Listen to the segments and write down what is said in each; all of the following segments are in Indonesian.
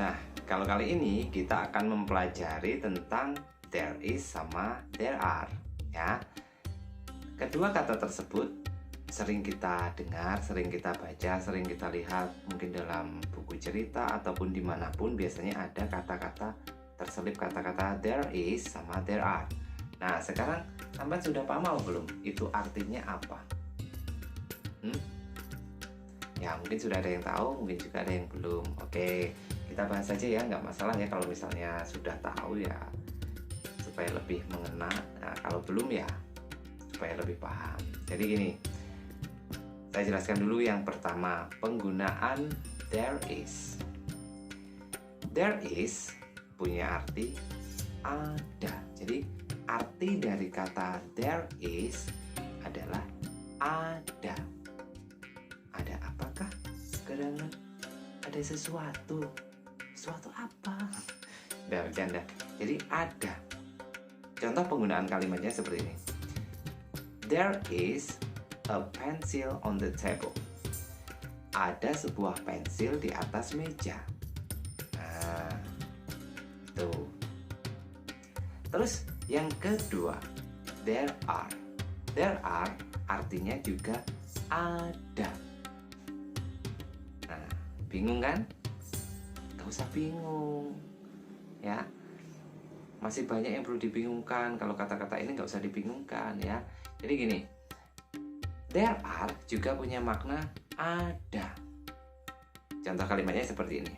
Nah, kalau kali ini kita akan mempelajari tentang there is sama there are, ya. Kedua kata tersebut sering kita dengar, sering kita baca, sering kita lihat, mungkin dalam buku cerita ataupun dimanapun biasanya ada kata-kata terselip kata-kata there is sama there are. Nah, sekarang sampai sudah paham belum? Itu artinya apa? Ya, mungkin sudah ada yang tahu, mungkin juga ada yang belum. Oke, kita bahas saja ya, nggak masalah ya kalau misalnya sudah tahu ya, supaya lebih mengena. Nah, kalau belum ya, supaya lebih paham. Jadi gini, saya jelaskan dulu yang pertama, penggunaan there is. There is punya arti ada. Jadi arti dari kata there is adalah ada. Ada apakah? Gerangan ada sesuatu. Sesuatu apa? Udah bercanda. Jadi ada. Contoh penggunaan kalimatnya seperti ini. There is a pencil on the table. Ada sebuah pensil di atas meja. Nah, tuh. Terus yang kedua, there are. There are artinya juga ada. Nah, bingung kan? Gak usah bingung, ya. Masih banyak yang perlu dibingungkan. Kalau kata-kata ini gak usah dibingungkan, ya. Jadi gini, there are juga punya makna ada. Contoh kalimatnya seperti ini.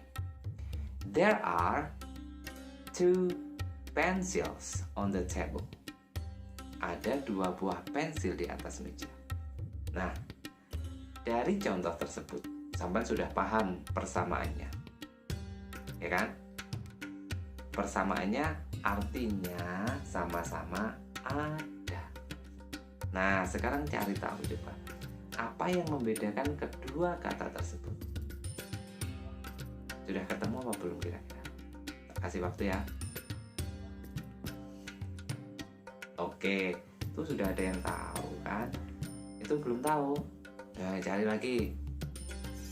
There are 2 pencils on the table. Ada 2 buah pensil di atas meja. Nah, dari contoh tersebut, sampai sudah paham persamaannya, ya kan? Persamaannya artinya sama-sama ada. Nah, sekarang cari tahu coba, apa yang membedakan kedua kata tersebut? Sudah ketemu apa belum kira-kira? Kasih waktu ya. Oke, itu sudah ada yang tahu kan? Itu belum tahu. Nah, cari lagi.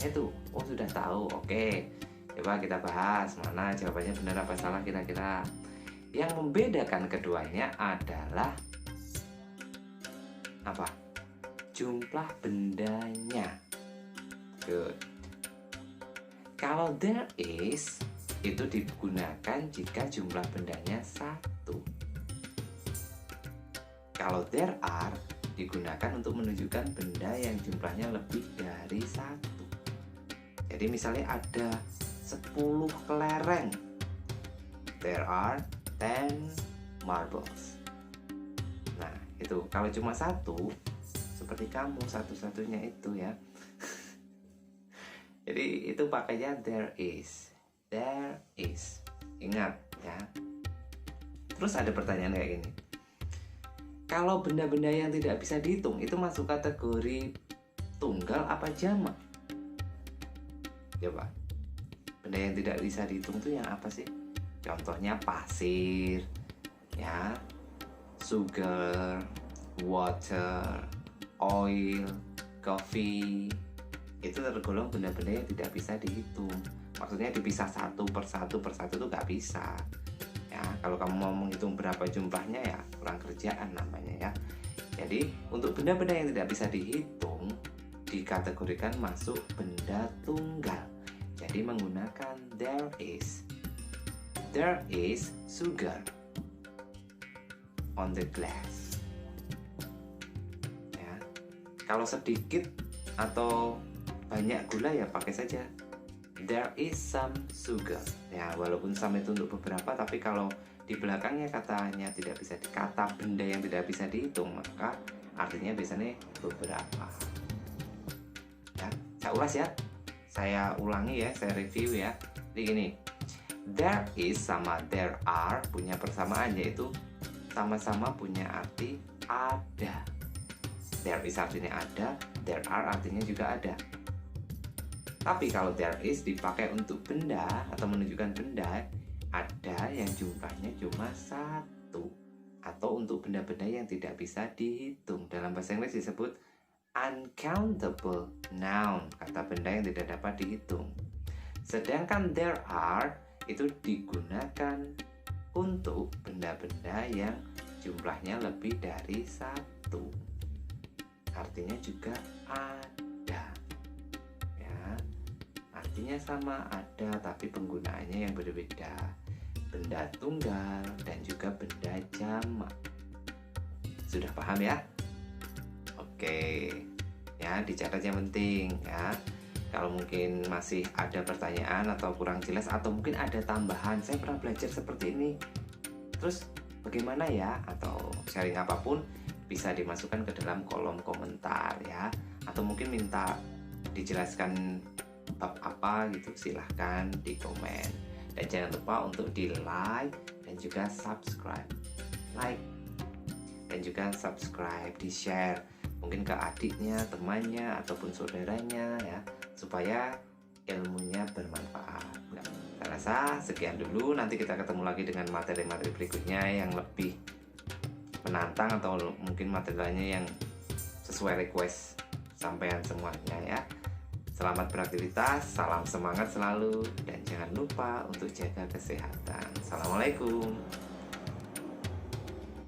Itu, oh sudah tahu. Oke, coba kita bahas mana jawabannya benar apa salah kira-kira. Yang membedakan keduanya adalah apa? Jumlah bendanya. Good. Kalau there is itu digunakan jika jumlah bendanya 1. Kalau there are digunakan untuk menunjukkan benda yang jumlahnya lebih dari 1. Jadi misalnya ada 10 kelereng. There are 10 marbles. Nah, itu kalau cuma 1, seperti kamu satu-satunya itu ya. Jadi itu pakainya there is. There is. Ingat ya. Terus ada pertanyaan kayak gini. Kalau benda-benda yang tidak bisa dihitung itu masuk kategori tunggal apa jamak? Coba. Benda yang tidak bisa dihitung itu yang apa sih? Contohnya pasir, ya, sugar, water, oil, coffee. Itu tergolong benda-benda yang tidak bisa dihitung. Maksudnya dipisah satu persatu itu nggak bisa. Ya, kalau kamu mau menghitung berapa jumlahnya ya kurang kerjaan namanya ya. Jadi untuk benda-benda yang tidak bisa dihitung dikategorikan masuk benda tunggal. Jadi menggunakan there is. There is sugar on the glass. Ya. Kalau sedikit atau banyak gula ya pakai saja there is some sugar. Ya, walaupun some itu untuk beberapa, tapi kalau di belakangnya katanya tidak bisa kata benda yang tidak bisa dihitung, maka artinya biasanya beberapa. Ya, saya ulas ya. Saya ulangi ya, saya review ya. Jadi gini, there is sama there are punya persamaan, yaitu sama-sama punya arti ada. There is artinya ada, there are artinya juga ada. Tapi kalau there is dipakai untuk benda atau menunjukkan benda, ada yang jumlahnya cuma 1. Atau untuk benda-benda yang tidak bisa dihitung. Dalam bahasa Inggris disebut uncountable noun, kata benda yang tidak dapat dihitung. Sedangkan there are itu digunakan untuk benda-benda yang jumlahnya lebih dari satu. Artinya juga ada. Ya. Artinya sama, ada, tapi penggunaannya yang berbeda. Benda tunggal dan juga benda jamak. Sudah paham ya? Oke. Ya, dicatat yang penting ya. Kalau mungkin masih ada pertanyaan atau kurang jelas atau mungkin ada tambahan, saya pernah belajar seperti ini, terus bagaimana ya, atau sharing apapun bisa dimasukkan ke dalam kolom komentar ya, atau mungkin minta dijelaskan bab apa gitu, silahkan di komen. Dan jangan lupa untuk di like dan juga subscribe, like dan juga subscribe, di share mungkin ke adiknya, temannya, ataupun saudaranya ya, supaya ilmunya bermanfaat. Saya rasa sekian dulu, nanti kita ketemu lagi dengan materi-materi berikutnya yang lebih menantang atau mungkin materialnya yang sesuai request sampean semuanya ya. Selamat beraktivitas, salam semangat selalu, dan jangan lupa untuk jaga kesehatan. Assalamualaikum.